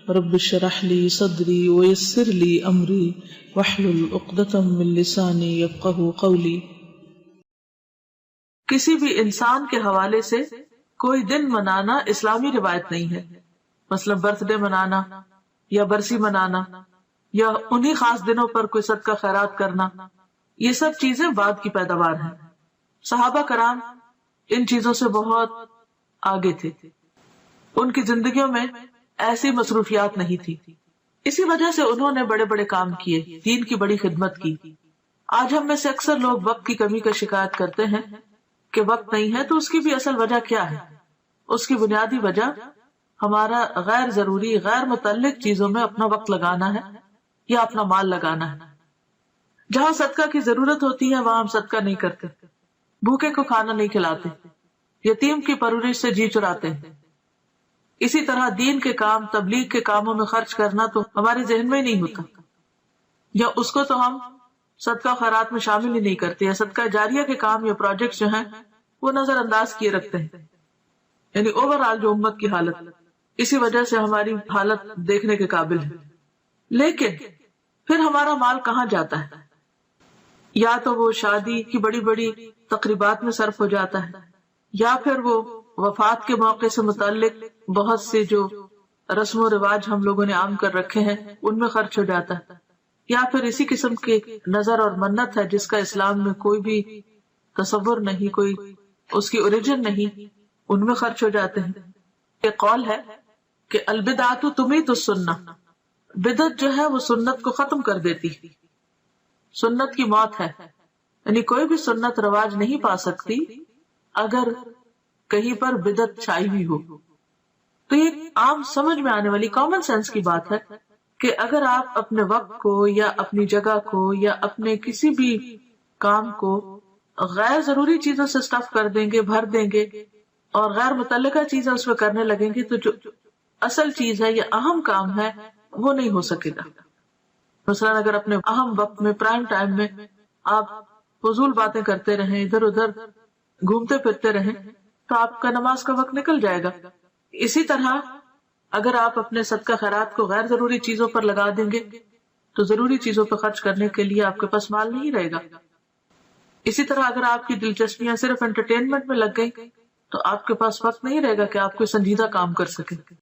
رب اشرح لی صدری ویسر لی امری واحلل عقدۃ من لسانی یفقہوا قولی۔ کسی بھی انسان کے حوالے سے کوئی دن منانا اسلامی روایت نہیں ہے، مثلا برتھ ڈے منانا یا برسی منانا یا انہی خاص دنوں پر کوئی صدقہ خیرات کرنا، یہ سب چیزیں بعد کی پیداوار ہیں۔ صحابہ کرام ان چیزوں سے بہت آگے تھے، ان کی زندگیوں میں ایسی مصروفیات نہیں تھی، اسی وجہ سے انہوں نے بڑے بڑے کام کیے، دین کی بڑی خدمت کی۔ آج ہم میں سے اکثر لوگ وقت کی کمی کا شکایت کرتے ہیں کہ وقت نہیں ہے، تو اس کی بھی اصل وجہ کیا ہے؟ اس کی بنیادی وجہ ہمارا غیر ضروری، غیر متعلق چیزوں میں اپنا وقت لگانا ہے یا اپنا مال لگانا ہے۔ جہاں صدقہ کی ضرورت ہوتی ہے وہاں ہم صدقہ نہیں کرتے، بھوکے کو کھانا نہیں کھلاتے، یتیم کی پرورش سے جی چراتے ہیں۔ اسی طرح دین کے کام، تبلیغ کے کاموں میں خرچ کرنا تو ہمارے ذہن میں ہی نہیں ہوتا، یا اس کو تو ہم صدقہ خیرات میں شامل ہی نہیں کرتے، یا صدقہ جاریہ کے کام یا پروجیکٹ جو ہیں وہ نظر انداز کیے رکھتے ہیں، یعنی اوور آل جو امت کی حالت، اسی وجہ سے ہماری حالت دیکھنے کے قابل ہے۔ لیکن پھر ہمارا مال کہاں جاتا ہے؟ یا تو وہ شادی کی بڑی بڑی تقریبات میں صرف ہو جاتا ہے، یا پھر وہ وفات کے موقع سے متعلق بہت سے جو رسم و رواج ہم لوگوں نے عام کر رکھے ہیں ان میں خرچ ہو جاتا ہے، یا پھر اسی قسم کے نظر اور منت ہے جس کا اسلام میں کوئی بھی تصور نہیں، کوئی اس کی اوریجن نہیں، ان میں خرچ ہو جاتے ہیں۔ یہ قول ہے کہ البدعۃ تمیت السنہ، بدعت جو ہے وہ سنت کو ختم کر دیتی، سنت کی موت ہے، یعنی کوئی بھی سنت رواج نہیں پا سکتی اگر کہیں پر بدعت چھائی ہوئی ہو۔ تو یہ عام سمجھ میں آنے والی کامن سینس کی بات ہے کہ اگر آپ اپنے وقت کو یا اپنی جگہ کو یا اپنے کسی بھی کام کو غیر ضروری چیزوں سے سٹف کر دیں گے، بھر دیں گے، اور غیر متعلقہ چیزیں اس میں کرنے لگیں گے، تو جو اصل چیز ہے یا اہم کام ہے وہ نہیں ہو سکے گا۔ مثلا اگر اپنے اہم وقت میں، پرائم ٹائم میں آپ فضول باتیں کرتے رہیں، ادھر ادھر گھومتے پھرتے رہیں، تو آپ کا نماز کا وقت نکل جائے گا۔ اسی طرح اگر آپ اپنے صدقہ خیرات کو غیر ضروری چیزوں پر لگا دیں گے تو ضروری چیزوں پر خرچ کرنے کے لیے آپ کے پاس مال نہیں رہے گا۔ اسی طرح اگر آپ کی دلچسپیاں صرف انٹرٹینمنٹ میں لگ گئی تو آپ کے پاس وقت نہیں رہے گا کہ آپ کوئی سنجیدہ کام کر سکیں۔